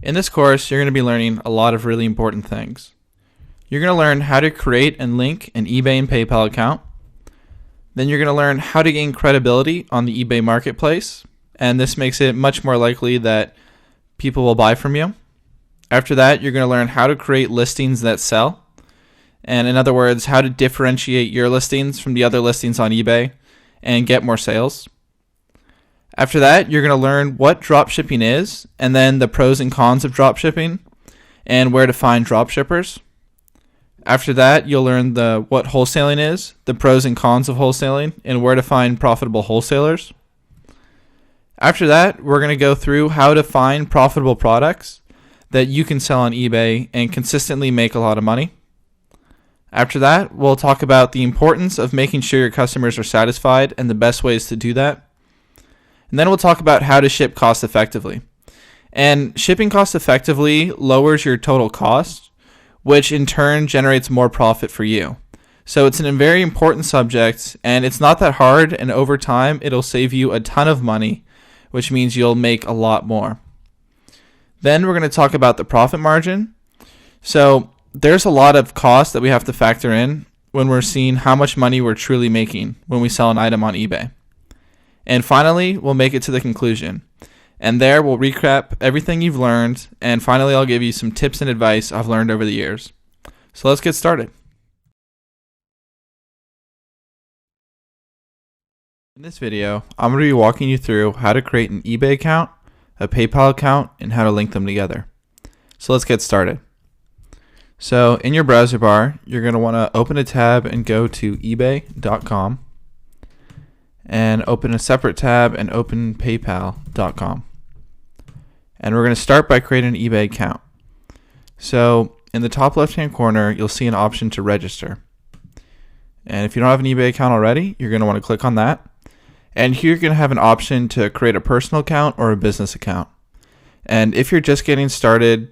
In this course, you're going to be learning a lot of really important things. You're going to learn how to create and link an eBay and PayPal account. Then you're going to learn how to gain credibility on the eBay marketplace, and this makes it much more likely that people will buy from you. After that, you're going to learn how to create listings that sell, and in other words, how to differentiate your listings from the other listings on eBay and get more sales. After that, you're going to learn what dropshipping is, and then the pros and cons of dropshipping, and where to find dropshippers. After that, you'll learn what wholesaling is, the pros and cons of wholesaling, and where to find profitable wholesalers. After that, we're going to go through how to find profitable products that you can sell on eBay and consistently make a lot of money. After that, we'll talk about the importance of making sure your customers are satisfied and the best ways to do that. And then we'll talk about how to ship cost effectively. And shipping cost effectively lowers your total cost, which in turn generates more profit for you. So it's a very important subject, and it's not that hard, and over time it'll save you a ton of money, which means you'll make a lot more. Then we're going to talk about the profit margin. So there's a lot of costs that we have to factor in when we're seeing how much money we're truly making when we sell an item on eBay. And finally, we'll make it to the conclusion. And there we'll recap everything you've learned, and finally I'll give you some tips and advice I've learned over the years. So let's get started. In this video, I'm going to be walking you through how to create an eBay account, a PayPal account, and how to link them together. So let's get started. So in your browser bar, you're going to want to open a tab and go to ebay.com. And open a separate tab and open paypal.com. And we're going to start by creating an eBay account. So in the top left hand corner, you'll see an option to register. And if you don't have an eBay account already, you're going to want to click on that. And here you're going to have an option to create a personal account or a business account. And if you're just getting started,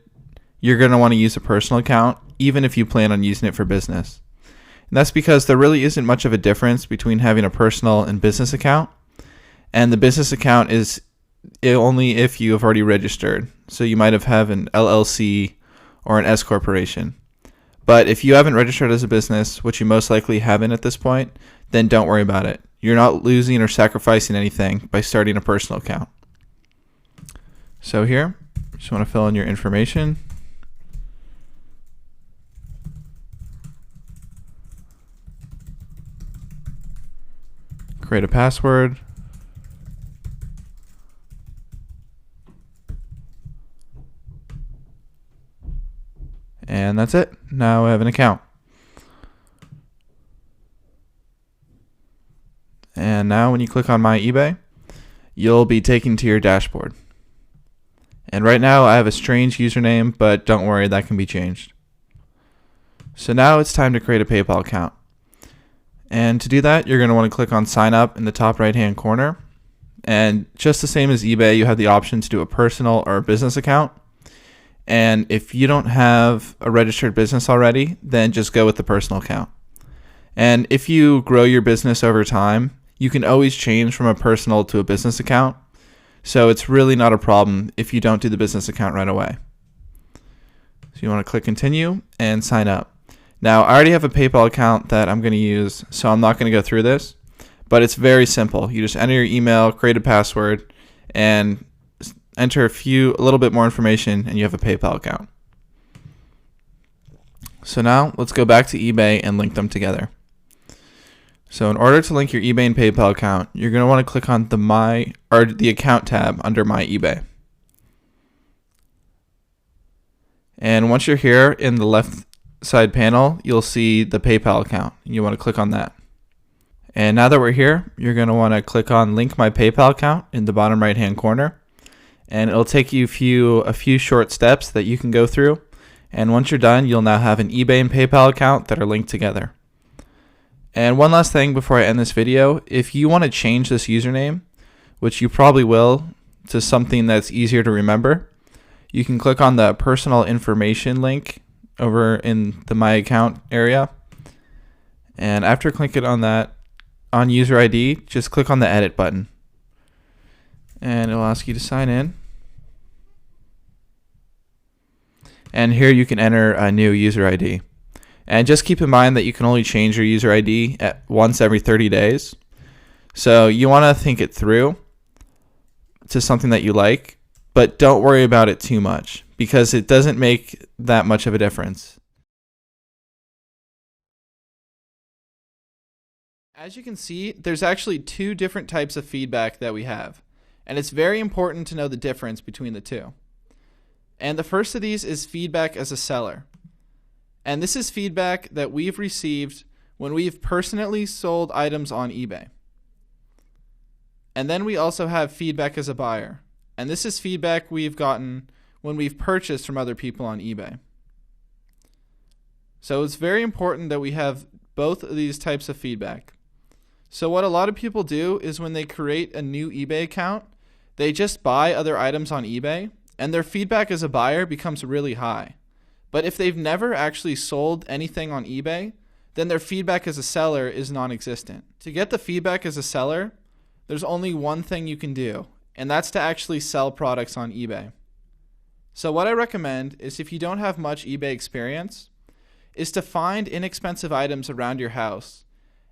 you're going to want to use a personal account, even if you plan on using it for business. And that's because there really isn't much of a difference between having a personal and business account. And the business account is only if you have already registered. So you might have an LLC or an S corporation. But if you haven't registered as a business, which you most likely haven't at this point, then don't worry about it. You're not losing or sacrificing anything by starting a personal account. So here, just want to fill in your information. Create a password. And that's it. Now I have an account. And now when you click on My eBay, you'll be taken to your dashboard. And right now I have a strange username, but don't worry, that can be changed. So now it's time to create a PayPal account. And to do that, you're going to want to click on Sign Up in the top right-hand corner. And just the same as eBay, you have the option to do a personal or a business account. And if you don't have a registered business already, then just go with the personal account. And if you grow your business over time, you can always change from a personal to a business account. So it's really not a problem if you don't do the business account right away. So you want to click Continue and Sign Up. Now, I already have a PayPal account that I'm going to use, so I'm not going to go through this, but it's very simple. You just enter your email, create a password, and enter a little bit more information, and you have a PayPal account. So now, let's go back to eBay and link them together. So in order to link your eBay and PayPal account, you're going to want to click on the Account tab under My eBay. And once you're here in the left side panel, you'll see the PayPal account. You want to click on that. And now that we're here, you're going to want to click on Link My PayPal account in the bottom right hand corner. And it'll take you a few short steps that you can go through. And once you're done, you'll now have an eBay and PayPal account that are linked together. And one last thing before I end this video, if you want to change this username, which you probably will, to something that's easier to remember, you can click on the personal information link over in the My Account area. And after clicking on that, on user ID, just click on the edit button. And it'll ask you to sign in. and here you can enter a new user ID. And just keep in mind that you can only change your user ID once every 30 days. So you want to think it through to something that you like, but don't worry about it too much because it doesn't make that much of a difference. As you can see, there's actually two different types of feedback that we have, and it's very important to know the difference between the two. And the first of these is feedback as a seller. And this is feedback that we've received when we've personally sold items on eBay. And then we also have feedback as a buyer. And this is feedback we've gotten when we've purchased from other people on eBay. So it's very important that we have both of these types of feedback. So what a lot of people do is when they create a new eBay account, they just buy other items on eBay, and their feedback as a buyer becomes really high. But if they've never actually sold anything on eBay, then their feedback as a seller is non-existent. To get the feedback as a seller, there's only one thing you can do, and that's to actually sell products on eBay. So what I recommend is, if you don't have much eBay experience, is to find inexpensive items around your house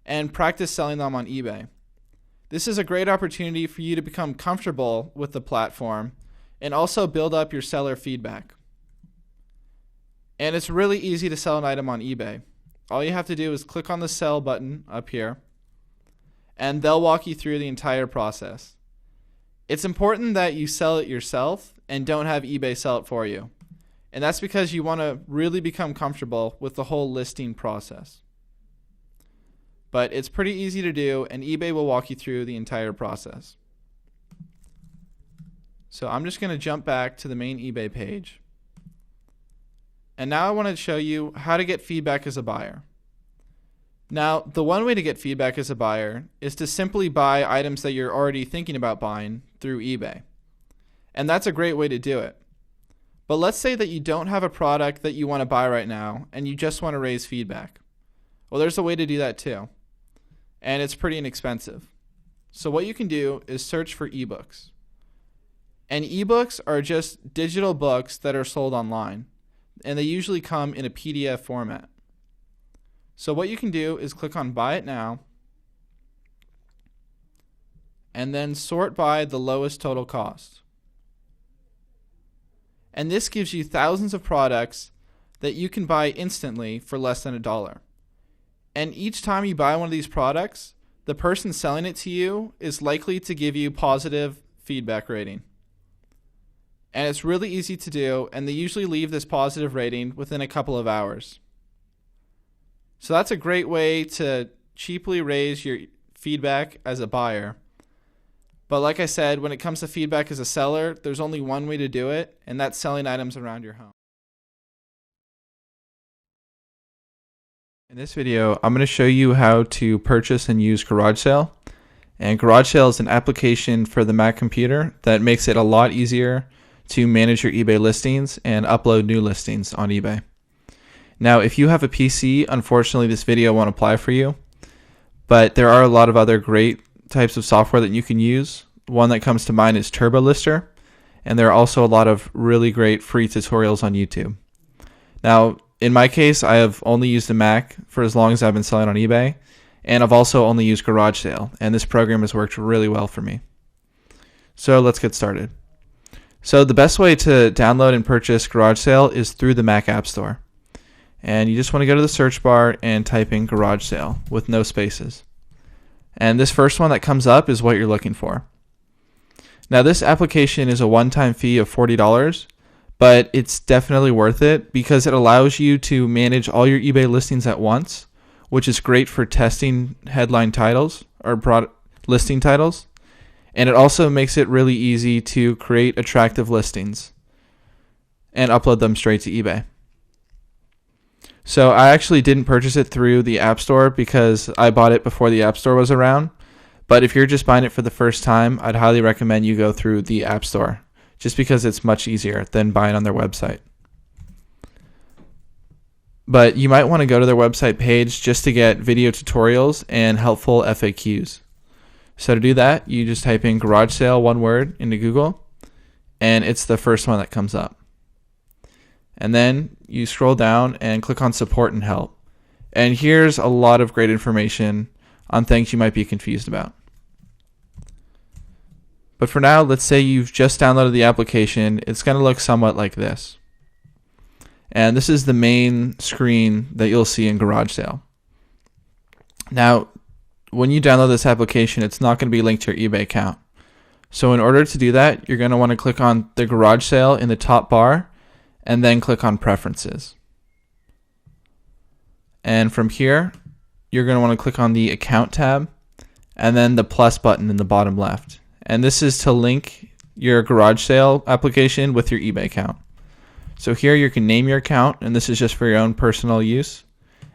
and practice selling them on eBay. This is a great opportunity for you to become comfortable with the platform and also build up your seller feedback. And it's really easy to sell an item on eBay. All you have to do is click on the sell button up here, and they'll walk you through the entire process. It's important that you sell it yourself and don't have eBay sell it for you. And that's because you want to really become comfortable with the whole listing process. But it's pretty easy to do, and eBay will walk you through the entire process. So I'm just going to jump back to the main eBay page. And now I want to show you how to get feedback as a buyer. Now, the one way to get feedback as a buyer is to simply buy items that you're already thinking about buying through eBay. And that's a great way to do it. But let's say that you don't have a product that you want to buy right now, and you just want to raise feedback. Well, there's a way to do that too. And it's pretty inexpensive. So what you can do is search for ebooks. And ebooks are just digital books that are sold online, and they usually come in a PDF format. So what you can do is click on Buy It Now, and then sort by the lowest total cost. And this gives you thousands of products that you can buy instantly for less than $1. And each time you buy one of these products, the person selling it to you is likely to give you positive feedback rating. And it's really easy to do, and they usually leave this positive rating within a couple of hours. So that's a great way to cheaply raise your feedback as a buyer. But like I said, when it comes to feedback as a seller, there's only one way to do it, and that's selling items around your home. In this video, I'm going to show you how to purchase and use Garage Sale. And Garage Sale is an application for the Mac computer that makes it a lot easier to manage your eBay listings and upload new listings on eBay. Now, if you have a PC, unfortunately this video won't apply for you, but there are a lot of other great types of software that you can use. One that comes to mind is Turbo Lister, and there are also a lot of really great free tutorials on YouTube. Now, in my case, I have only used a Mac for as long as I've been selling on eBay, and I've also only used Garage Sale, and this program has worked really well for me. So let's get started. So the best way to download and purchase Garage Sale is through the Mac App Store. And you just want to go to the search bar and type in Garage Sale with no spaces. And this first one that comes up is what you're looking for. Now this application is a one-time fee of $40, but it's definitely worth it because it allows you to manage all your eBay listings at once, which is great for testing headline titles or listing titles. And it also makes it really easy to create attractive listings and upload them straight to eBay. So I actually didn't purchase it through the App Store because I bought it before the App Store was around. But if you're just buying it for the first time, I'd highly recommend you go through the App Store just because it's much easier than buying on their website. But you might want to go to their website page just to get video tutorials and helpful FAQs. So to do that, you just type in Garage Sale, one word, into Google, and it's the first one that comes up. And then you scroll down and click on support and help. And here's a lot of great information on things you might be confused about. But for now, let's say you've just downloaded the application. It's going to look somewhat like this. And this is the main screen that you'll see in Garage Sale. Now, when you download this application, it's not going to be linked to your eBay account. So in order to do that, you're going to want to click on the Garage Sale in the top bar and then click on Preferences. And from here, you're going to want to click on the Account tab and then the plus button in the bottom left. And this is to link your Garage Sale application with your eBay account. So here you can name your account, and this is just for your own personal use,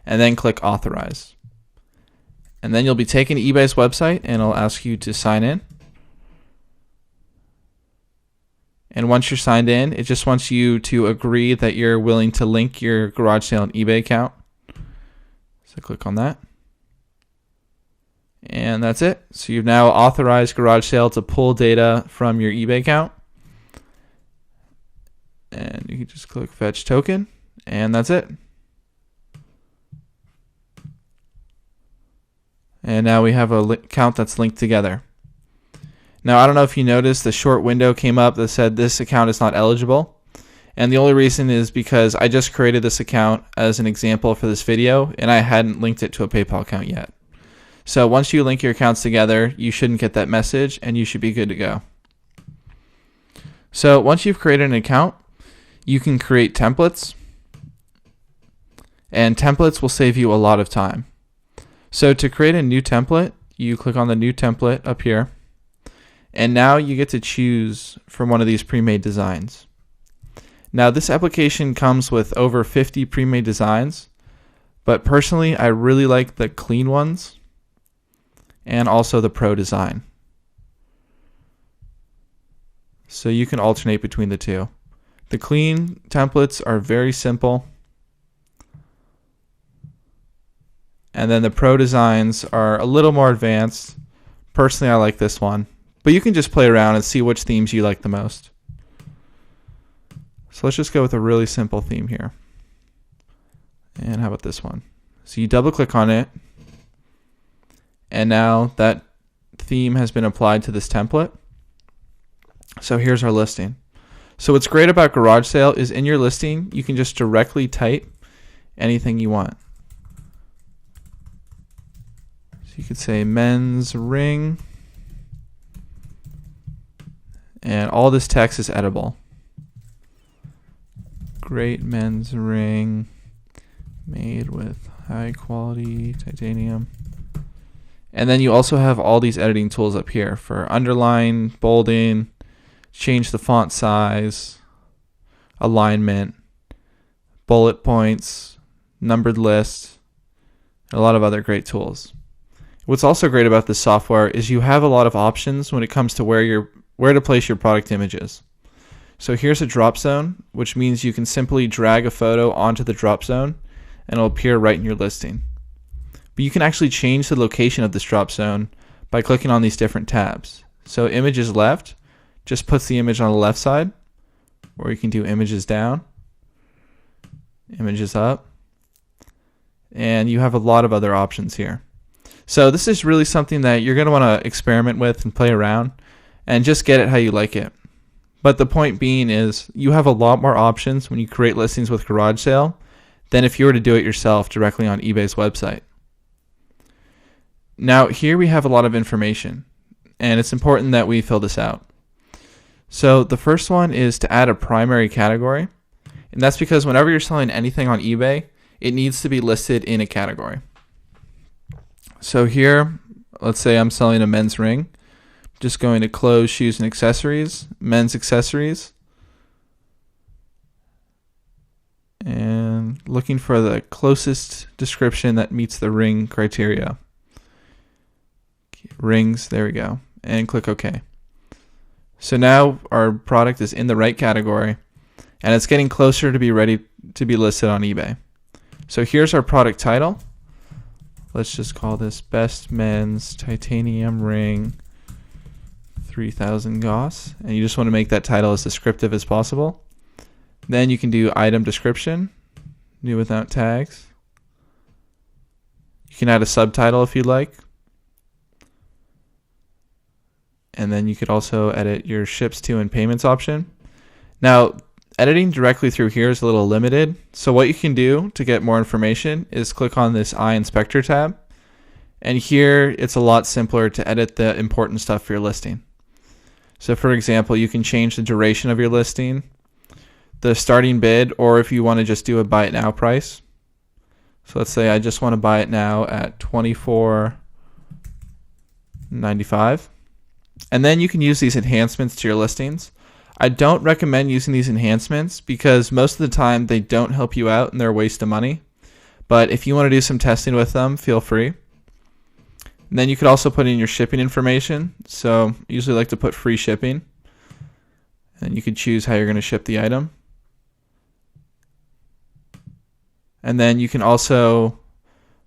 and then click Authorize. And then you'll be taken to eBay's website, and it'll ask you to sign in. And once you're signed in, it just wants you to agree that you're willing to link your Garage Sale and eBay account. So click on that. And that's it. So you've now authorized Garage Sale to pull data from your eBay account. And you can just click Fetch Token, and that's it. And now we have a account that's linked together. Now, I don't know if you noticed, the short window came up that said this account is not eligible. And the only reason is because I just created this account as an example for this video, and I hadn't linked it to a PayPal account yet. So once you link your accounts together, you shouldn't get that message, and you should be good to go. So once you've created an account, you can create templates, and templates will save you a lot of time. So to create a new template, you click on the new template up here, and now you get to choose from one of these pre-made designs. Now this application comes with over 50 pre-made designs, but personally I really like the clean ones and also the pro design. So you can alternate between the two. The clean templates are very simple, and then the pro designs are a little more advanced. Personally, I like this one, but you can just play around and see which themes you like the most. So let's just go with a really simple theme here. And how about this one? So you double click on it, and now that theme has been applied to this template. So here's our listing. So what's great about Garage Sale is in your listing, you can just directly type anything you want. So you could say men's ring, and all this text is editable. Great men's ring made with high quality titanium. And then you also have all these editing tools up here for underline, bolding, change the font size, alignment, bullet points, numbered lists, and a lot of other great tools. What's also great about this software is you have a lot of options when it comes to where to place your product images. So here's a drop zone, which means you can simply drag a photo onto the drop zone and it'll appear right in your listing. But you can actually change the location of this drop zone by clicking on these different tabs. So images left just puts the image on the left side, or you can do images down, images up, and you have a lot of other options here. So this is really something that you're going to want to experiment with and play around and just get it how you like it. But the point being is you have a lot more options when you create listings with Garage Sale than if you were to do it yourself directly on eBay's website. Now here we have a lot of information, and it's important that we fill this out. So the first one is to add a primary category, and that's because whenever you're selling anything on eBay, it needs to be listed in a category. So here, let's say I'm selling a men's ring. Just going to clothes, shoes, and accessories, men's accessories, and looking for the closest description that meets the ring criteria. Rings, there we go, and click OK. So now our product is in the right category, and it's getting closer to be ready to be listed on eBay. So here's our product title. Let's just call this Best Men's Titanium Ring 3000 Gauss, and you just want to make that title as descriptive as possible. Then you can do item description, new without tags. You can add a subtitle if you'd like. And then you could also edit your ships to and payments option. Now, editing directly through here is a little limited. So what you can do to get more information is click on this Eye Inspector tab. And here it's a lot simpler to edit the important stuff for your listing. So for example, you can change the duration of your listing, the starting bid, or if you want to just do a buy it now price. So let's say I just want to buy it now at $24.95. And then you can use these enhancements to your listings. I don't recommend using these enhancements because most of the time they don't help you out and they're a waste of money. But if you want to do some testing with them, feel free. And then you could also put in your shipping information. So I usually like to put free shipping. And you could choose how you're going to ship the item. And then you can also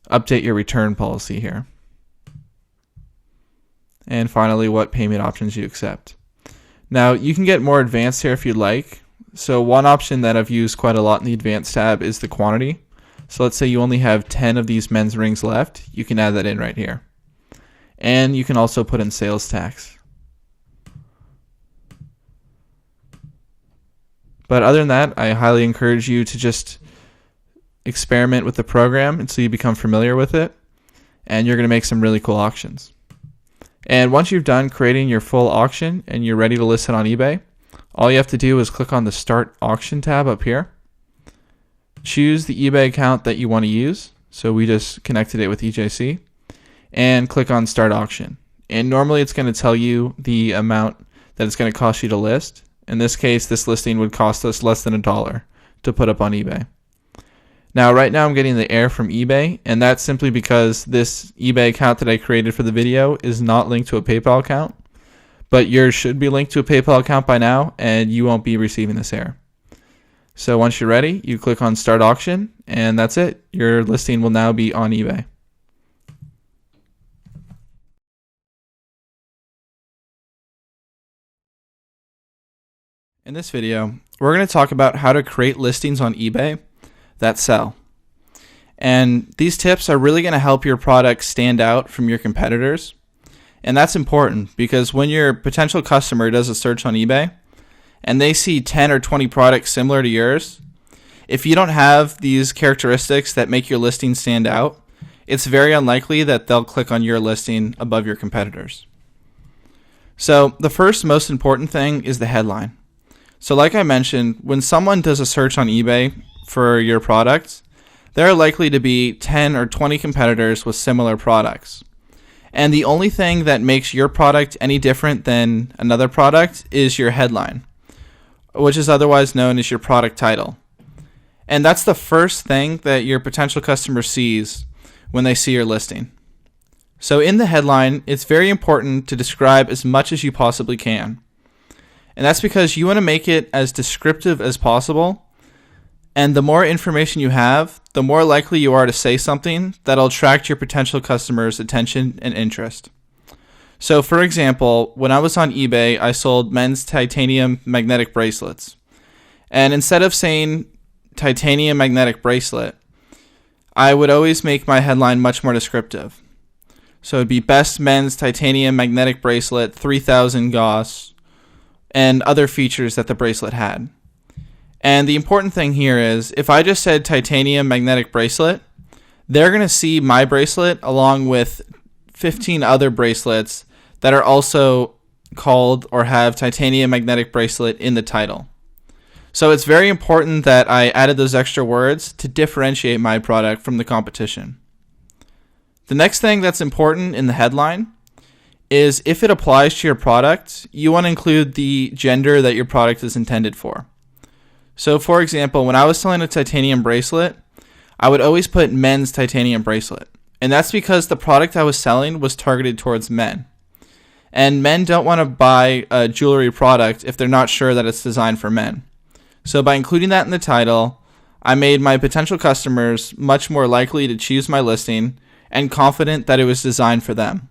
update your return policy here. And finally, what payment options you accept. Now, you can get more advanced here if you'd like. So one option that I've used quite a lot in the advanced tab is the quantity. So let's say you only have 10 of these men's rings left. You can add that in right here. And you can also put in sales tax. But other than that, I highly encourage you to just experiment with the program until you become familiar with it. And you're going to make some really cool auctions. And once you've done creating your full auction and you're ready to list it on eBay, all you have to do is click on the Start Auction tab up here. Choose the eBay account that you want to use. So we just connected it with EJC. And click on Start Auction. And normally it's going to tell you the amount that it's going to cost you to list. In this case, this listing would cost us less than $1 to put up on eBay. Now, right now I'm getting the error from eBay, and that's simply because this eBay account that I created for the video is not linked to a PayPal account, but yours should be linked to a PayPal account by now, and you won't be receiving this error. So once you're ready, you click on Start Auction, and that's it. Your listing will now be on eBay. In this video, we're going to talk about how to create listings on eBay that sell. And these tips are really going to help your product stand out from your competitors. And that's important because when your potential customer does a search on eBay and they see 10 or 20 products similar to yours, if you don't have these characteristics that make your listing stand out, it's very unlikely that they'll click on your listing above your competitors. So the first most important thing is the headline. So like I mentioned, when someone does a search on eBay for your product, there are likely to be 10 or 20 competitors with similar products. And the only thing that makes your product any different than another product is your headline, which is otherwise known as your product title. And that's the first thing that your potential customer sees when they see your listing. So in the headline, it's very important to describe as much as you possibly can. And that's because you want to make it as descriptive as possible. And the more information you have, the more likely you are to say something that'll attract your potential customers' attention and interest. So for example, when I was on eBay, I sold men's titanium magnetic bracelets. And instead of saying titanium magnetic bracelet, I would always make my headline much more descriptive. So it'd be best men's titanium magnetic bracelet, 3000 Gauss, and other features that the bracelet had. And the important thing here is, if I just said titanium magnetic bracelet, they're going to see my bracelet along with 15 other bracelets that are also called or have titanium magnetic bracelet in the title. So it's very important that I added those extra words to differentiate my product from the competition. The next thing that's important in the headline is if it applies to your product, you want to include the gender that your product is intended for. So for example, when I was selling a titanium bracelet, I would always put men's titanium bracelet. And that's because the product I was selling was targeted towards men. And men don't want to buy a jewelry product if they're not sure that it's designed for men. So by including that in the title, I made my potential customers much more likely to choose my listing and confident that it was designed for them.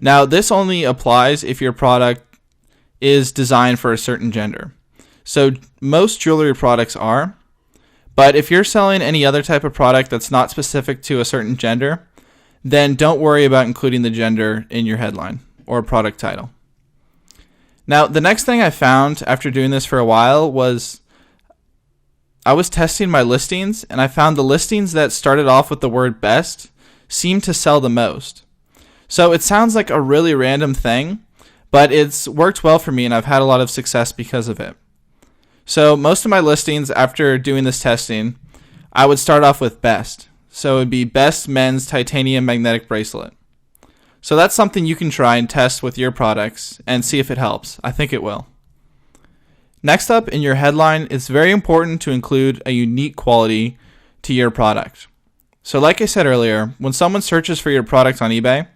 Now, this only applies if your product is designed for a certain gender. So most jewelry products are, but if you're selling any other type of product that's not specific to a certain gender, then don't worry about including the gender in your headline or product title. Now, the next thing I found after doing this for a while was I was testing my listings, and I found the listings that started off with the word best seemed to sell the most. So it sounds like a really random thing, but it's worked well for me, and I've had a lot of success because of it. So most of my listings after doing this testing, I would start off with best. So it would be best men's titanium magnetic bracelet. So that's something you can try and test with your products and see if it helps. I think it will. Next up, in your headline, it's very important to include a unique quality to your product. So like I said earlier, when someone searches for your product on eBay,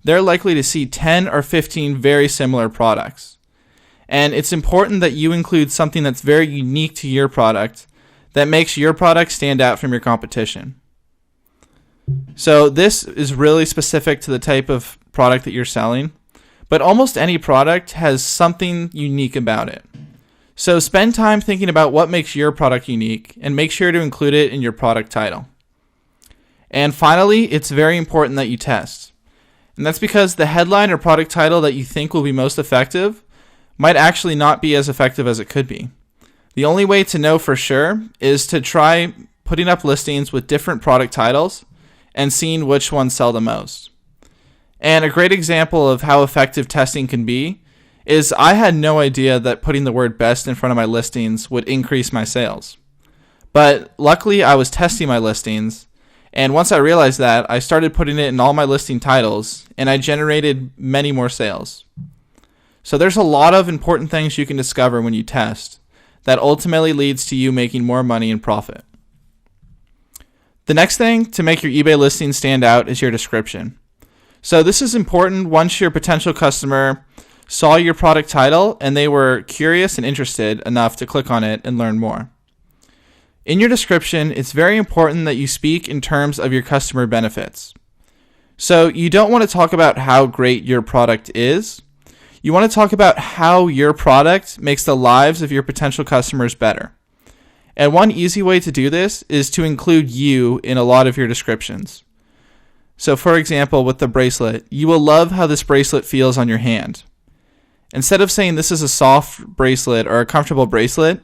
they're likely to see 10 or 15 very similar products. And it's important that you include something that's very unique to your product that makes your product stand out from your competition. So this is really specific to the type of product that you're selling, but almost any product has something unique about it. So spend time thinking about what makes your product unique and make sure to include it in your product title. And finally, it's very important that you test. And that's because the headline or product title that you think will be most effective might actually not be as effective as it could be. The only way to know for sure is to try putting up listings with different product titles and seeing which ones sell the most. And a great example of how effective testing can be is I had no idea that putting the word best in front of my listings would increase my sales. But luckily I was testing my listings, and once I realized that, I started putting it in all my listing titles, and I generated many more sales. So there's a lot of important things you can discover when you test that ultimately leads to you making more money and profit. The next thing to make your eBay listing stand out is your description. So this is important once your potential customer saw your product title and they were curious and interested enough to click on it and learn more. In your description, it's very important that you speak in terms of your customer benefits. So you don't want to talk about how great your product is. You want to talk about how your product makes the lives of your potential customers better. And one easy way to do this is to include you in a lot of your descriptions. So for example, with the bracelet, you will love how this bracelet feels on your hand. Instead of saying this is a soft bracelet or a comfortable bracelet,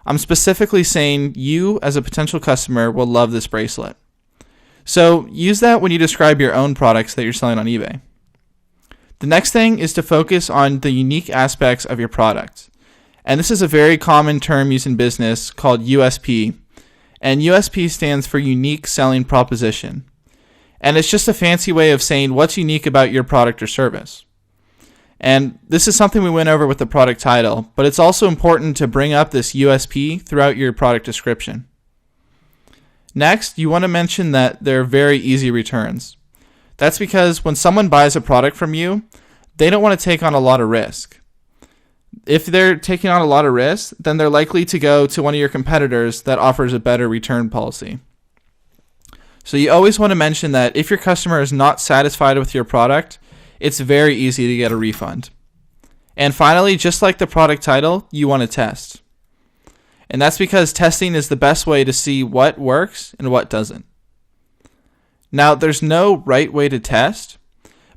I'm specifically saying you as a potential customer will love this bracelet. So use that when you describe your own products that you're selling on eBay. The next thing is to focus on the unique aspects of your product. And this is a very common term used in business called USP. And USP stands for Unique Selling Proposition. And it's just a fancy way of saying what's unique about your product or service. And this is something we went over with the product title, but it's also important to bring up this USP throughout your product description. Next, you want to mention that they're very easy returns. That's because when someone buys a product from you, they don't want to take on a lot of risk. If they're taking on a lot of risk, then they're likely to go to one of your competitors that offers a better return policy. So you always want to mention that if your customer is not satisfied with your product, it's very easy to get a refund. And finally, just like the product title, you want to test. And that's because testing is the best way to see what works and what doesn't. Now, there's no right way to test,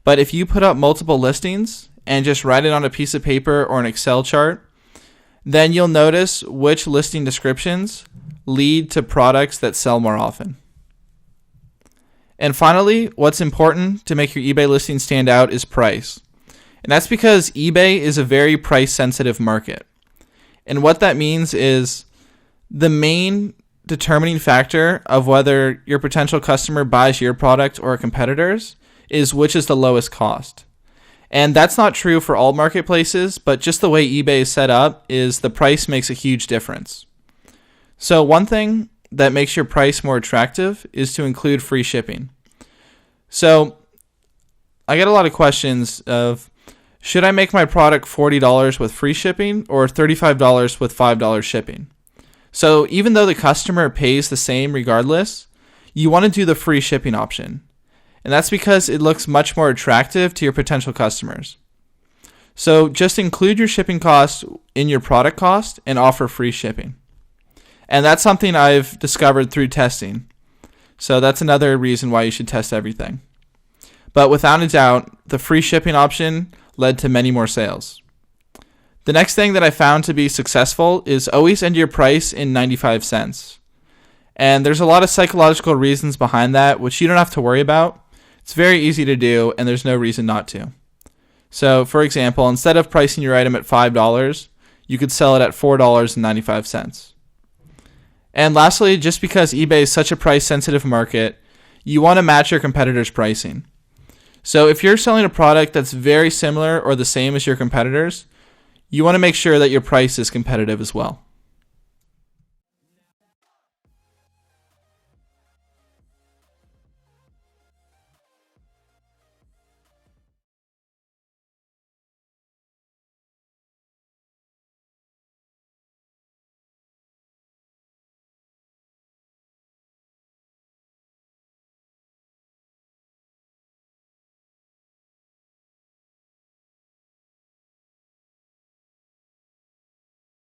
but if you put up multiple listings and just write it on a piece of paper or an Excel chart, then you'll notice which listing descriptions lead to products that sell more often. And finally, what's important to make your eBay listing stand out is price. And that's because eBay is a very price-sensitive market. And what that means is the main determining factor of whether your potential customer buys your product or a competitor's is which is the lowest cost. And that's not true for all marketplaces, but just the way eBay is set up is the price makes a huge difference. So one thing that makes your price more attractive is to include free shipping. So I get a lot of questions of, should I make my product $40 with free shipping or $35 with $5 shipping? So even though the customer pays the same regardless, you want to do the free shipping option. And that's because it looks much more attractive to your potential customers. So just include your shipping cost in your product cost and offer free shipping. And that's something I've discovered through testing. So that's another reason why you should test everything. But without a doubt, the free shipping option led to many more sales. The next thing that I found to be successful is always end your price in 95 cents. And there's a lot of psychological reasons behind that, which you don't have to worry about. It's very easy to do, and there's no reason not to. So, for example, instead of pricing your item at $5, you could sell it at $4.95. And lastly, just because eBay is such a price-sensitive market, you want to match your competitors' pricing. So if you're selling a product that's very similar or the same as your competitors, you want to make sure that your price is competitive as well.